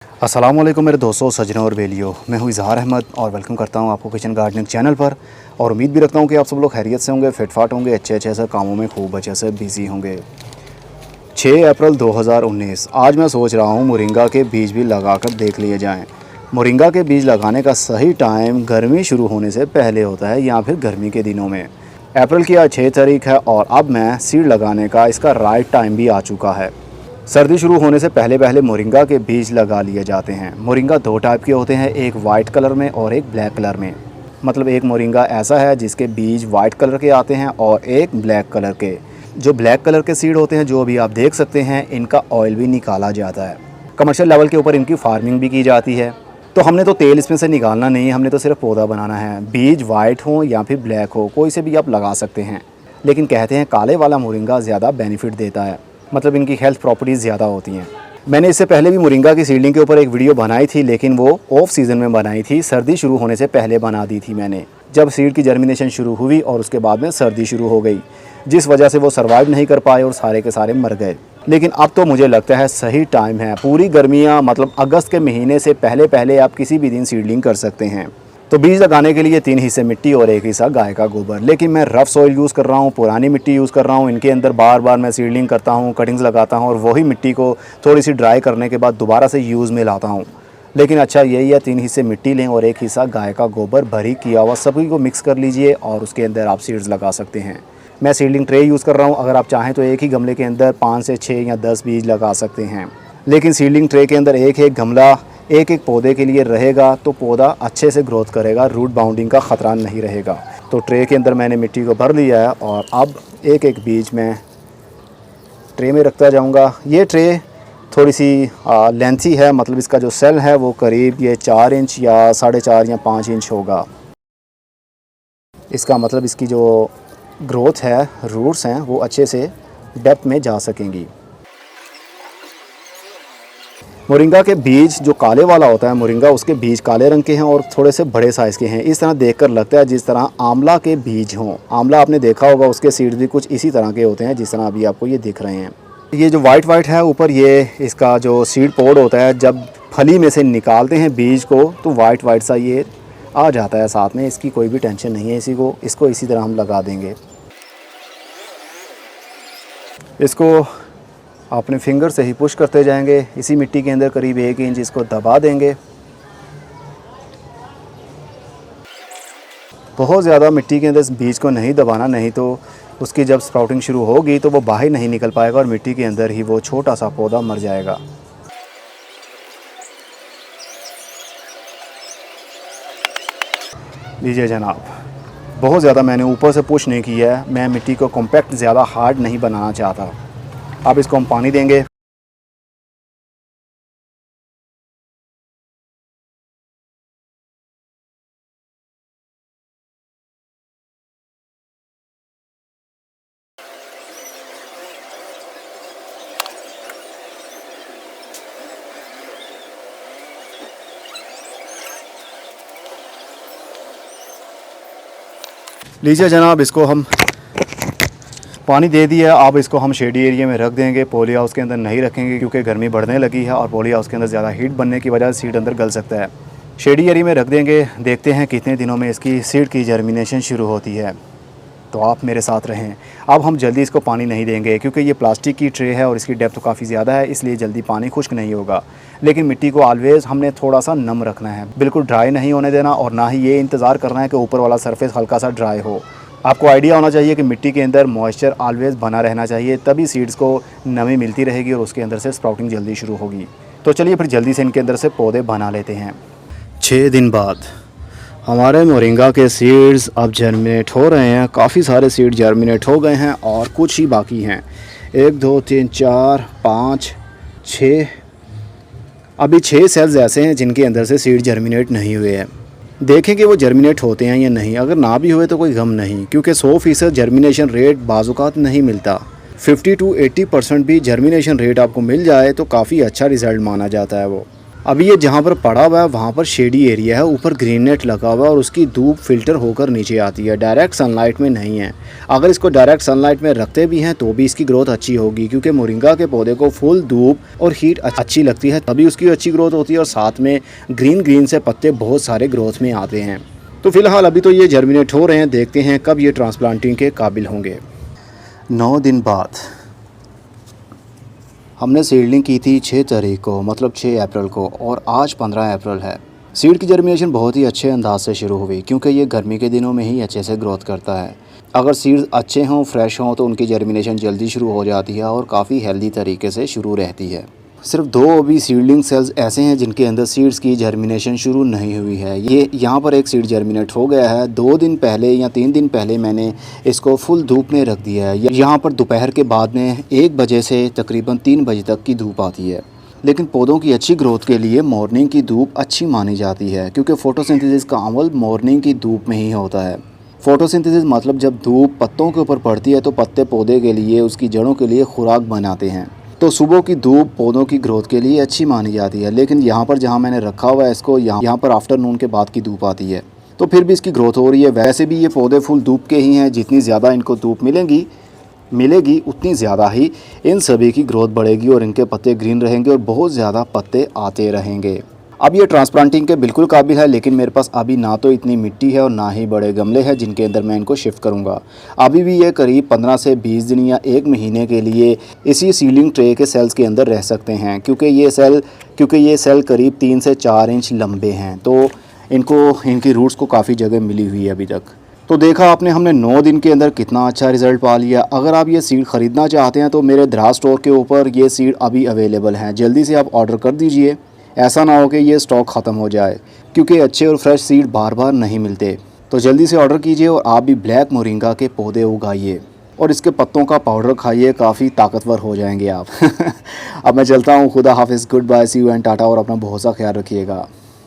अस्सलामुअलैकुम मेरे दोस्तों, सज्जनों और बेलियों। मैं हूं इज़हार अहमद और वेलकम करता हूं आपको किचन गार्डनिंग चैनल पर। और उम्मीद भी रखता हूं कि आप सब लोग खैरियत से होंगे, फिटफाट होंगे, अच्छे से कामों में खूब अच्छे से बिज़ी होंगे। 6 अप्रैल 2019 आज मैं सोच रहा हूं मोरिंगा के बीज भी लगाकर देख लिए जाएं। मोरिंगा के बीज लगाने का सही टाइम गर्मी शुरू होने से पहले होता है या फिर गर्मी के दिनों में। अप्रैल की आज 6 तारीख है और अब मैं सीड लगाने का इसका राइट टाइम भी आ चुका है। सर्दी शुरू होने से पहले पहले मोरिंगा के बीज लगा लिए जाते हैं। मोरिंगा दो टाइप के होते हैं, एक वाइट कलर में और एक ब्लैक कलर में। मतलब एक मोरिंगा ऐसा है जिसके बीज वाइट कलर के आते हैं और एक ब्लैक कलर के। जो ब्लैक कलर के सीड होते हैं, जो अभी आप देख सकते हैं, इनका ऑयल भी निकाला जाता है। कमर्शियल लेवल के ऊपर इनकी फार्मिंग भी की जाती है। तो हमने तो तेल इसमें से निकालना नहीं है, हमने तो सिर्फ पौधा बनाना है। बीज वाइट हो या फिर ब्लैक हो, कोई से भी आप लगा सकते हैं। लेकिन कहते हैं काले वाला मोरिंगा ज़्यादा बेनिफिट देता है, मतलब इनकी हेल्थ प्रॉपर्टीज़ ज़्यादा होती हैं। मैंने इससे पहले भी मोरिंगा की सीडलिंग के ऊपर एक वीडियो बनाई थी, लेकिन वो ऑफ सीज़न में बनाई थी, सर्दी शुरू होने से पहले बना दी थी मैंने, जब सीड की जर्मिनेशन शुरू हुई और उसके बाद में सर्दी शुरू हो गई, जिस वजह से वो सर्वाइव नहीं कर पाए और सारे के सारे मर गए। लेकिन अब तो मुझे लगता है सही टाइम है। पूरी गर्मियाँ मतलब अगस्त के महीने से पहले पहले आप किसी भी दिन सीडलिंग कर सकते हैं। तो बीज लगाने के लिए 3 हिस्से मिट्टी और 1 हिस्सा गाय का गोबर। लेकिन मैं रफ़ सॉइल यूज़ कर रहा हूँ, पुरानी मिट्टी यूज़ कर रहा हूँ। इनके अंदर बार बार मैं सीडलिंग करता हूँ, कटिंग्स लगाता हूँ और वही मिट्टी को थोड़ी सी ड्राई करने के बाद दोबारा से यूज़ में लाता हूँ। लेकिन अच्छा यही है, 3 हिस्से मिट्टी लें और 1 हिस्सा गाय का गोबर बारीक किया हुआ, सभी को मिक्स कर लीजिए और उसके अंदर आप सीड्स लगा सकते हैं। मैं सीडलिंग ट्रे यूज़ कर रहा हूँ। अगर आप चाहें तो एक ही गमले के अंदर 5 से 6 या 10 बीज लगा सकते हैं। लेकिन सीडलिंग ट्रे के अंदर एक एक गमला एक एक पौधे के लिए रहेगा तो पौधा अच्छे से ग्रोथ करेगा, रूट बाउंडिंग का ख़तरा नहीं रहेगा। तो ट्रे के अंदर मैंने मिट्टी को भर लिया है और अब एक एक बीज मैं ट्रे में रखता जाऊंगा। ये ट्रे थोड़ी सी लेंथी है, मतलब इसका जो सेल है वो करीब ये 4 इंच या 4.5 या 5 इंच होगा। इसका मतलब इसकी जो ग्रोथ है, रूट्स हैं, वो अच्छे से डेप्थ में जा सकेंगी। मोरिंगा के बीज जो काले वाला होता है मोरिंगा, उसके बीज काले रंग के हैं और थोड़े से बड़े साइज़ के हैं। इस तरह देखकर लगता है जिस तरह आंवला के बीज हों। आंवला आपने देखा होगा, उसके सीड भी कुछ इसी तरह के होते हैं जिस तरह अभी आपको ये दिख रहे हैं। ये जो वाइट वाइट है ऊपर, ये इसका जो सीड पोड होता है, जब फली में से निकालते हैं बीज को तो वाइट वाइट सा ये आ जाता है साथ में। इसकी कोई भी टेंशन नहीं है, इसको इसी तरह हम लगा देंगे। इसको अपने फिंगर से ही पुश करते जाएंगे। इसी मिट्टी के अंदर करीब 1 इंच इसको दबा देंगे। बहुत ज़्यादा मिट्टी के अंदर बीज को नहीं दबाना, नहीं तो उसकी जब स्प्राउटिंग शुरू होगी तो वो बाहर नहीं निकल पाएगा और मिट्टी के अंदर ही वो छोटा सा पौधा मर जाएगा। लीजिए जनाब, बहुत ज़्यादा मैंने ऊपर से पुश नहीं किया है, मैं मिट्टी को कॉम्पैक्ट ज़्यादा हार्ड नहीं बनाना चाहता। अब इसको हम पानी देंगे। लीजिए जनाब, इसको हम पानी दे दिया। अब इसको हम शेडी एरिया में रख देंगे। पॉली हाउस के अंदर नहीं रखेंगे क्योंकि गर्मी बढ़ने लगी है और पॉली हाउस के अंदर ज़्यादा हीट बनने की वजह से सीड अंदर गल सकता है। शेडी एरिया में रख देंगे। देखते हैं कितने दिनों में इसकी सीड की जर्मिनेशन शुरू होती है। तो आप मेरे साथ रहें। अब हम जल्दी इसको पानी नहीं देंगे क्योंकि ये प्लास्टिक की ट्रे है और इसकी डेप्थ काफ़ी ज़्यादा है, इसलिए जल्दी पानी खुश्क नहीं होगा। लेकिन मिट्टी को ऑलवेज़ हमने थोड़ा सा नम रखना है, बिल्कुल ड्राई नहीं होने देना और ना ही ये इंतज़ार करना है कि ऊपर वाला सरफेस हल्का सा ड्राई हो। आपको आइडिया होना चाहिए कि मिट्टी के अंदर मॉइस्चर ऑलवेज़ बना रहना चाहिए, तभी सीड्स को नमी मिलती रहेगी और उसके अंदर से स्प्राउटिंग जल्दी शुरू होगी। तो चलिए फिर जल्दी से इनके अंदर से पौधे बना लेते हैं। 6 दिन बाद हमारे मोरिंगा के सीड्स अब जर्मिनेट हो रहे हैं। काफ़ी सारे सीड जर्मिनेट हो गए हैं और कुछ ही बाकी हैं। 1 2 3 4 5 6, अभी 6 सेल्स ऐसे हैं जिनके अंदर से सीड जर्मिनेट नहीं हुए हैं। देखें कि वो जर्मिनेट होते हैं या नहीं। अगर ना भी हुए तो कोई गम नहीं, क्योंकि 100% जर्मिनेशन रेट बाज़-औक़ात नहीं मिलता। 50 to 80% भी जर्मिनेशन रेट आपको मिल जाए तो काफ़ी अच्छा रिज़ल्ट माना जाता है वो। अभी ये जहाँ पर पड़ा हुआ है वहाँ पर शेडी एरिया है, ऊपर ग्रीन नेट लगा हुआ है और उसकी धूप फिल्टर होकर नीचे आती है, डायरेक्ट सनलाइट में नहीं है। अगर इसको डायरेक्ट सनलाइट में रखते भी हैं तो भी इसकी ग्रोथ अच्छी होगी, क्योंकि मोरिंगा के पौधे को फुल धूप और हीट अच्छी लगती है, तभी उसकी अच्छी ग्रोथ होती है और साथ में ग्रीन से पत्ते बहुत सारे ग्रोथ में आते हैं। तो फिलहाल अभी तो ये जर्मिनेट हो रहे हैं, देखते हैं कब ये ट्रांसप्लांटिंग के काबिल होंगे। 9 दिन बाद हमने सीडलिंग की थी 6 तारीख को, मतलब 6 अप्रैल को, और आज 15 अप्रैल है। सीड की जर्मिनेशन बहुत ही अच्छे अंदाज से शुरू हुई, क्योंकि ये गर्मी के दिनों में ही अच्छे से ग्रोथ करता है। अगर सीड्स अच्छे हों, फ्रेश हों, तो उनकी जर्मिनेशन जल्दी शुरू हो जाती है और काफ़ी हेल्दी तरीके से शुरू रहती है। सिर्फ 2 अभी सीडलिंग सेल्स ऐसे हैं जिनके अंदर सीड्स की जर्मिनेशन शुरू नहीं हुई है। ये यहाँ पर एक सीड जर्मिनेट हो गया है। 2 दिन पहले या 3 दिन पहले मैंने इसको फुल धूप में रख दिया है। यहाँ पर दोपहर के बाद में 1 बजे से तकरीबन 3 बजे तक की धूप आती है। लेकिन पौधों की अच्छी ग्रोथ के लिए मॉर्निंग की धूप अच्छी मानी जाती है, क्योंकि फ़ोटोसिंथेसिस का अमल मॉर्निंग की धूप में ही होता है। फ़ोटोसिंथेसिस मतलब जब धूप पत्तों के ऊपर पड़ती है तो पत्ते पौधे के लिए, उसकी जड़ों के लिए खुराक बनाते हैं। तो सुबह की धूप पौधों की ग्रोथ के लिए अच्छी मानी जाती है। लेकिन यहाँ पर जहाँ मैंने रखा हुआ है इसको, यहाँ पर आफ्टरनून के बाद की धूप आती है, तो फिर भी इसकी ग्रोथ हो रही है। वैसे भी ये पौधे फुल धूप के ही हैं, जितनी ज़्यादा इनको धूप मिलेगी उतनी ज़्यादा ही इन सभी की ग्रोथ बढ़ेगी और इनके पत्ते ग्रीन रहेंगे और बहुत ज़्यादा पत्ते आते रहेंगे। अब ये ट्रांसप्लांटिंग के बिल्कुल काबिल है, लेकिन मेरे पास अभी ना तो इतनी मिट्टी है और ना ही बड़े गमले हैं जिनके अंदर मैं इनको शिफ्ट करूंगा। अभी भी ये करीब 15 से 20 दिन या 1 महीने के लिए इसी सीलिंग ट्रे के सेल्स के अंदर रह सकते हैं, क्योंकि ये सेल करीब 3 से 4 इंच लंबे हैं। तो इनकी रूट्स को काफ़ी जगह मिली हुई है अभी तक। तो देखा आपने, हमने 9 दिन के अंदर कितना अच्छा रिज़ल्ट पा लिया। अगर आप ये सीड ख़रीदना चाहते हैं तो मेरे दराज स्टोर के ऊपर ये सीड अभी अवेलेबल हैं, जल्दी से आप ऑर्डर कर दीजिए। ऐसा ना हो कि ये स्टॉक ख़त्म हो जाए, क्योंकि अच्छे और फ्रेश सीड बार बार नहीं मिलते। तो जल्दी से ऑर्डर कीजिए और आप भी ब्लैक मोरिंगा के पौधे उगाइए और इसके पत्तों का पाउडर खाइए, काफ़ी ताकतवर हो जाएंगे आप। अब मैं चलता हूँ, खुदा हाफिज़, good bye, see you and tata, और अपना बहुत सा ख्याल रखिएगा।